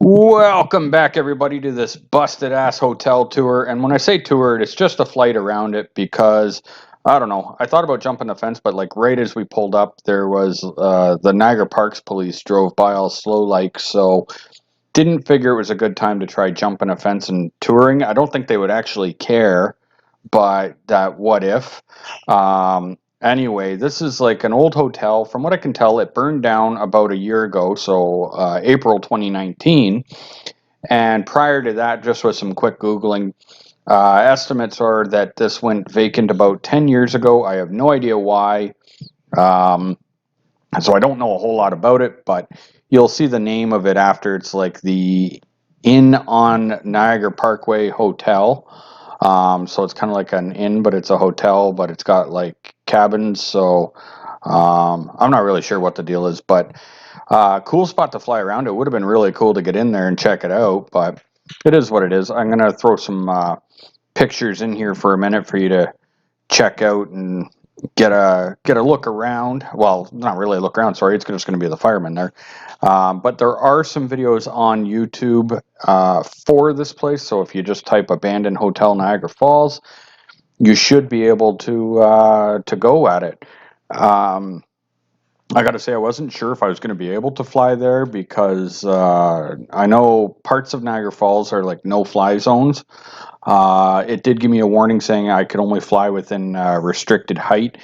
Welcome back, everybody, to this busted ass hotel tour. And when I say tour, it's just a flight around it because I don't know. I thought about jumping the fence, but like right as we pulled up, there was the Niagara Parks police drove by all slow, like so. Didn't figure it was a good time to try jumping a fence and touring. I don't think they would actually care, but that what if? Anyway, this is like an old hotel. From what I can tell, it burned down about a year ago, so April 2019. And prior to that, just with some quick Googling, estimates are that this went vacant about 10 years ago. I have no idea why. Um, so I don't know a whole lot about it, but you'll see the name of it after. It's like the Inn on Niagara Parkway Hotel. So it's kind of like an inn, but it's a hotel, but it's got like cabins. So I'm not really sure what the deal is, but cool spot to fly around. It would have been really cool to get in there and check it out, but it is what it is. I'm gonna throw some pictures in here for a minute for you to check out and get a look around. Well, not really a look around. Sorry, it's just going to be the firemen there. But there are some videos on YouTube for this place. So if you just type "abandoned hotel Niagara Falls," you should be able to go at it. Um, I got to say, I wasn't sure if I was going to be able to fly there because I know parts of Niagara Falls are like no-fly zones. It did give me a warning saying I could only fly within restricted height,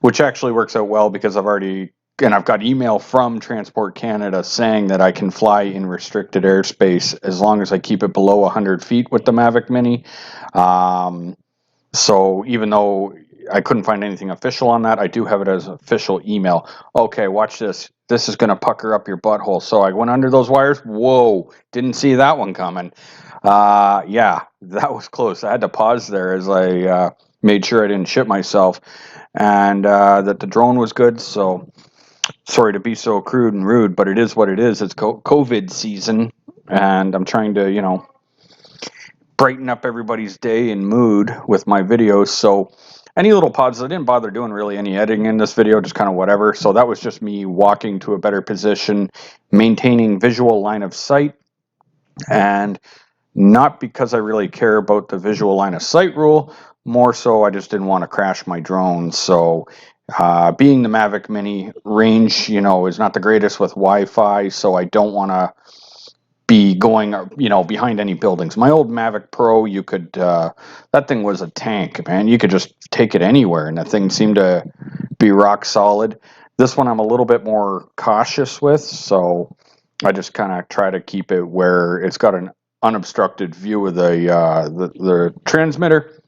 which actually works out well because I've got email from Transport Canada saying that I can fly in restricted airspace as long as I keep it below 100 feet with the Mavic Mini. Um, so even though I couldn't find anything official on that, I do have it as official email. Okay, watch this. This is going to pucker up your butthole. So I went under those wires. Whoa, didn't see that one coming. Yeah, that was close. I had to pause there as I made sure I didn't shit myself and that the drone was good. So sorry to be so crude and rude, but it is what it is. It's COVID season, and I'm trying to, brighten up everybody's day and mood with my videos. So any little pods, I didn't bother doing really any editing in this video, just kind of whatever. So that was just me walking to a better position, maintaining visual line of sight, and not because I really care about the visual line of sight rule, more so I just didn't want to crash my drone. So being the Mavic Mini, range, is not the greatest with Wi-Fi, so I don't want to be going, behind any buildings. My old Mavic Pro, you could, that thing was a tank, man. You could just take it anywhere, and the thing seemed to be rock solid. This one I'm a little bit more cautious with, so I just kind of try to keep it where it's got an unobstructed view of the transmitter.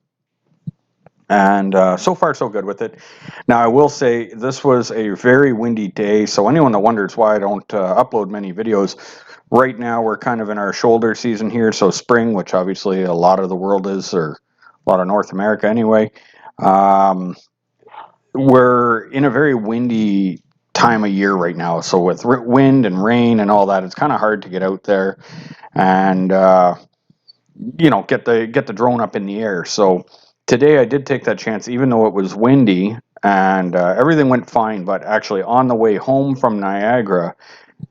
And so far, so good with it. Now, I will say this was a very windy day, so anyone that wonders why I don't upload many videos, right now we're kind of in our shoulder season here, so spring, which obviously a lot of the world is, or a lot of North America anyway. We're in a very windy time of year right now, so with wind and rain and all that, it's kind of hard to get out there and get the drone up in the air. So today I did take that chance, even though it was windy and everything went fine. But actually, on the way home from Niagara,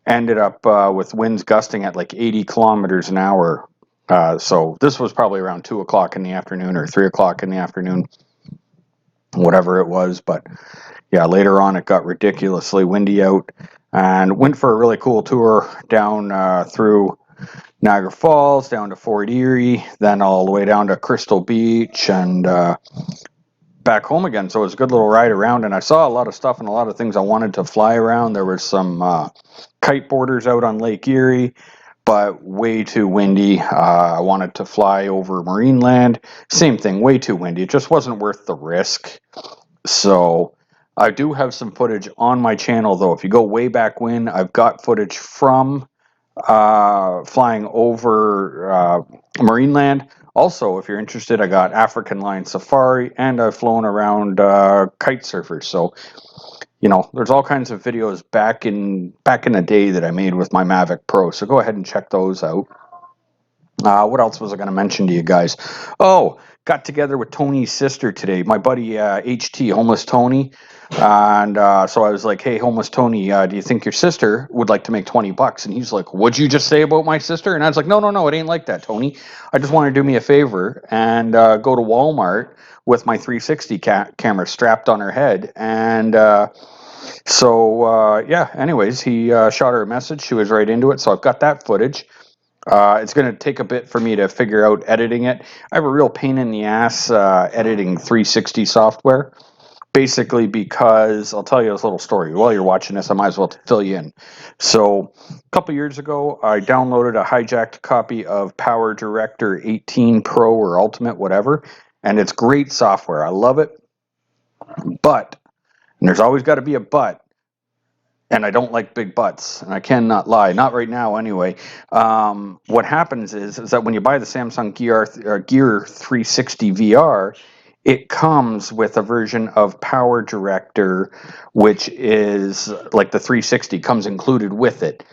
ended up with winds gusting at like 80 kilometers an hour. So this was probably around 2 o'clock in the afternoon or 3 o'clock in the afternoon, whatever it was. But yeah, later on it got ridiculously windy out, and went for a really cool tour down through Niagara Falls, down to Fort Erie, then all the way down to Crystal Beach, and back home again. So it was a good little ride around, and I saw a lot of stuff and a lot of things I wanted to fly around. There was some kite boarders out on Lake Erie, but way too windy. I wanted to fly over Marineland. Same thing, way too windy. It just wasn't worth the risk. So I do have some footage on my channel, though. If you go way back when, I've got footage from flying over Marineland. Also, if you're interested, I got African Lion Safari, and I've flown around kite surfers. So, there's all kinds of videos back in the day that I made with my Mavic Pro. So go ahead and check those out. What else was I going to mention to you guys? Oh, got together with Tony's sister today. My buddy HT, Homeless Tony. And so I was like, hey, Homeless Tony, do you think your sister would like to make $20? And he's like, what'd you just say about my sister? And I was like, no, no, no, it ain't like that, Tony. I just want to do me a favor and go to Walmart with my 360 camera strapped on her head. And yeah, anyways, he shot her a message. She was right into it. So I've got that footage. It's going to take a bit for me to figure out editing it. I have a real pain in the ass editing 360 software, basically because I'll tell you this little story. While you're watching this, I might as well fill you in. So, a couple years ago, I downloaded a hijacked copy of Power Director 18 Pro or Ultimate, whatever, and it's great software. I love it, but, and there's always got to be a but, and I don't like big butts, and I cannot lie, not right now anyway. What happens is that when you buy the Samsung Gear 360 VR, it comes with a version of Power Director, which is like the 360 comes included with it.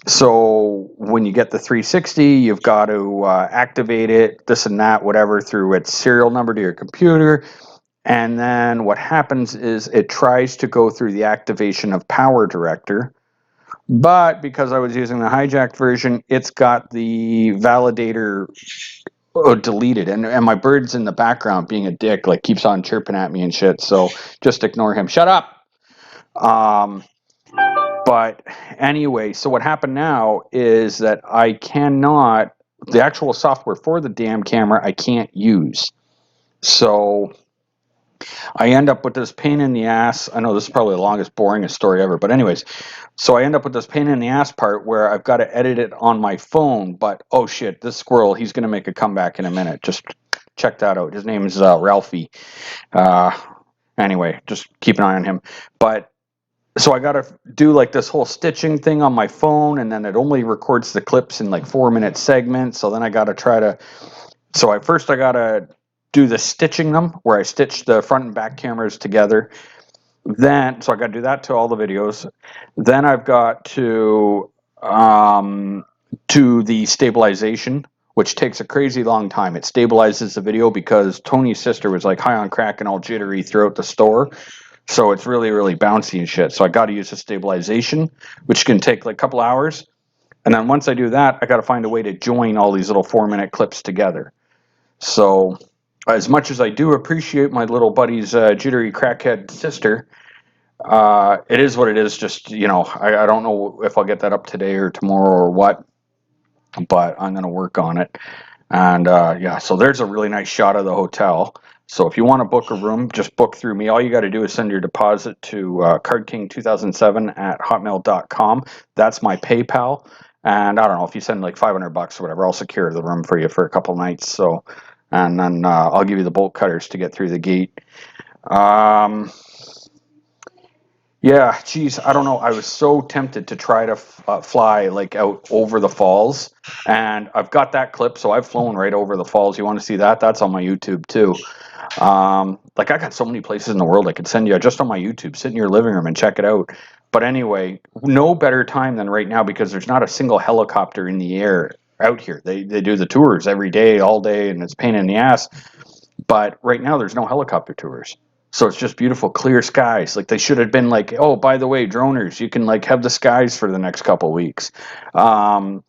So when you get the 360, you've got to activate it, this and that, whatever, through its serial number to your computer. And then what happens is it tries to go through the activation of Power Director. But because I was using the hijacked version, it's got the validator deleted. And my bird's in the background being a dick, like keeps on chirping at me and shit. So just ignore him. Shut up. Um, but anyway, so what happened now is that I cannot, the actual software for the damn camera, I can't use. So I end up with this pain in the ass. I know this is probably the longest, boringest story ever, but anyways, so I end up with this pain in the ass part where I've got to edit it on my phone. But oh shit, this squirrel, he's gonna make a comeback in a minute. Just check that out. His name is Ralphie. Uh, anyway, just keep an eye on him. But so I got to do like this whole stitching thing on my phone, and then it only records the clips in like 4-minute segments. So then I got to try to. So I got to do the stitching them, where I stitch the front and back cameras together. Then, so I got to do that to all the videos. Then I've got to do the stabilization, which takes a crazy long time. It stabilizes the video because Tony's sister was like high on crack and all jittery throughout the store. So it's really, really bouncy and shit. So I got to use the stabilization, which can take like a couple hours. And then once I do that, I got to find a way to join all these little 4-minute clips together. So as much as I do appreciate my little buddy's jittery crackhead sister, it is what it is. Just, I don't know if I'll get that up today or tomorrow or what, but I'm going to work on it. And yeah, so there's a really nice shot of the hotel. So if you want to book a room, just book through me. All you got to do is send your deposit to cardking2007@hotmail.com. That's my PayPal. And I don't know, if you send like $500 or whatever, I'll secure the room for you for a couple nights. So, and then I'll give you the bolt cutters to get through the gate. Yeah, geez, I don't know. I was so tempted to try to fly like out over the falls, and I've got that clip, so I've flown right over the falls. You want to see that? That's on my YouTube too. Like I got so many places in the world I could send you just on my YouTube. Sit in your living room and check it out. But anyway, no better time than right now because there's not a single helicopter in the air out here. They do the tours every day, all day, and it's a pain in the ass. But right now, there's no helicopter tours. So it's just beautiful, clear skies. Like they should have been like, oh, by the way, droners, you can like have the skies for the next couple weeks. But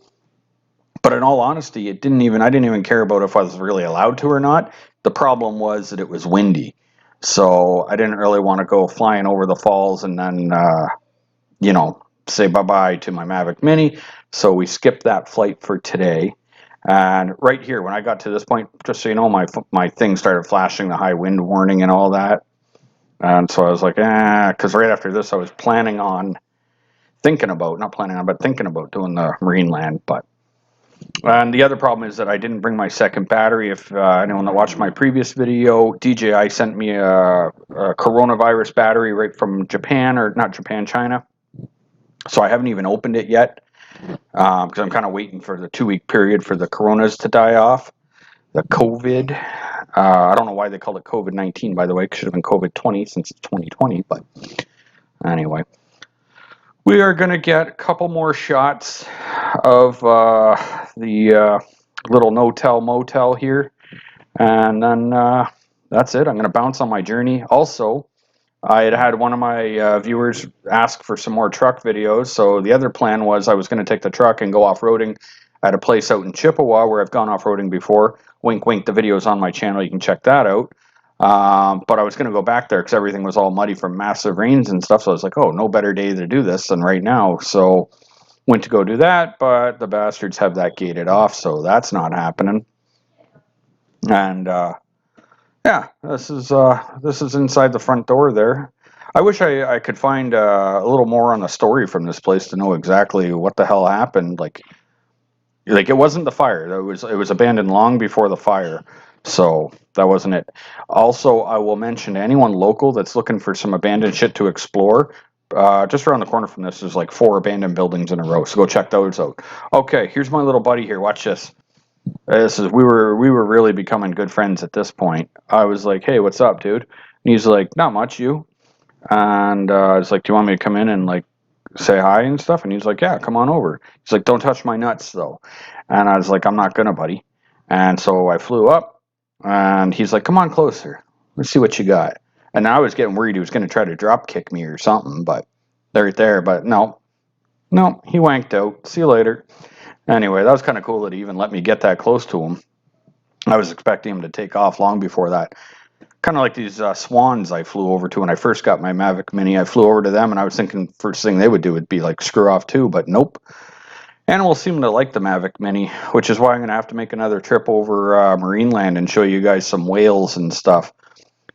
in all honesty, I didn't even care about if I was really allowed to or not. The problem was that it was windy. So I didn't really want to go flying over the falls and then, say bye-bye to my Mavic Mini. So we skipped that flight for today. And right here, when I got to this point, just so you know, my thing started flashing the high wind warning and all that. And so I was like, because right after this, I was thinking about doing the Marine Land. And the other problem is that I didn't bring my second battery. If anyone that watched my previous video, DJI sent me a coronavirus battery right from Japan, or not Japan, China. So I haven't even opened it yet because I'm kind of waiting for the 2-week period for the coronas to die off. The COVID. I don't know why they called it COVID-19, by the way. It should have been COVID-20 since it's 2020. But anyway, we are going to get a couple more shots of the little no-tell motel here. And then that's it. I'm going to bounce on my journey. Also, I had one of my viewers ask for some more truck videos. So the other plan was I was going to take the truck and go off-roading at a place out in Chippewa where I've gone off-roading before. Wink, wink, the video's on my channel. You can check that out. But I was going to go back there because everything was all muddy from massive rains and stuff. So I was like, oh, no better day to do this than right now. So went to go do that, but the bastards have that gated off, so that's not happening. And yeah, this is inside the front door there. I wish I could find a little more on the story from this place to know exactly what the hell happened. Like it wasn't the fire. It was abandoned long before the fire. So that wasn't it. Also, I will mention to anyone local that's looking for some abandoned shit to explore. Just around the corner from this, there's like 4 abandoned buildings in a row. So go check those out. Okay, here's my little buddy here. Watch this. This is we were really becoming good friends at this point. I was like, "Hey, what's up, dude?" And he's like, "Not much, you." And I was like, "Do you want me to come in and like say hi and stuff?" And he's like, "Yeah, come on over." He's like, "Don't touch my nuts, though." And I was like, "I'm not gonna, buddy." And so I flew up, and he's like, "Come on closer. Let's see what you got." And I was getting worried he was gonna try to drop kick me or something, but they're right there. But no, no, he wanked out. See you later. Anyway, that was kind of cool that he even let me get that close to him. I was expecting him to take off long before that. Kind of like these swans I flew over to when I first got my Mavic Mini. I flew over to them and I was thinking first thing they would do would be like screw off too, but nope. Animals seem to like the Mavic Mini, which is why I'm going to have to make another trip over Marineland and show you guys some whales and stuff.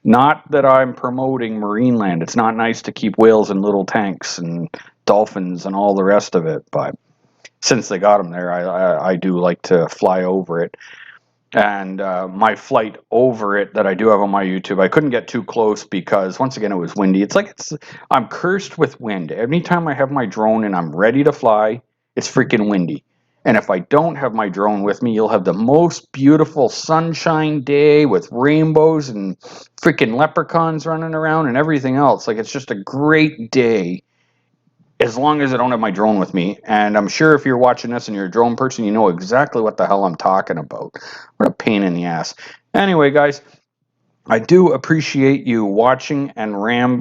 Not that I'm promoting Marineland. It's not nice to keep whales in little tanks and dolphins and all the rest of it, but since they got them there, I do like to fly over it. And my flight over it that I do have on my YouTube, I couldn't get too close because once again it was windy. I'm cursed with wind. Anytime I have my drone and I'm ready to fly, it's freaking windy. And if I don't have my drone with me, you'll have the most beautiful sunshine day with rainbows and freaking leprechauns running around and everything else. Like it's just a great day as long as I don't have my drone with me. And I'm sure if you're watching this and you're a drone person, you know exactly what the hell I'm talking about. What a pain in the ass. Anyway, guys, I do appreciate you watching and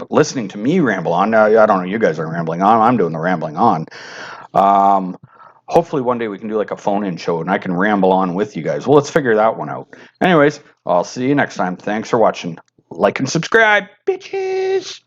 listening to me ramble on. I don't know, you guys are rambling on. I'm doing the rambling on. Hopefully one day we can do like a phone-in show and I can ramble on with you guys. Well, let's figure that one out. Anyways, I'll see you next time. Thanks for watching. Like and subscribe, bitches.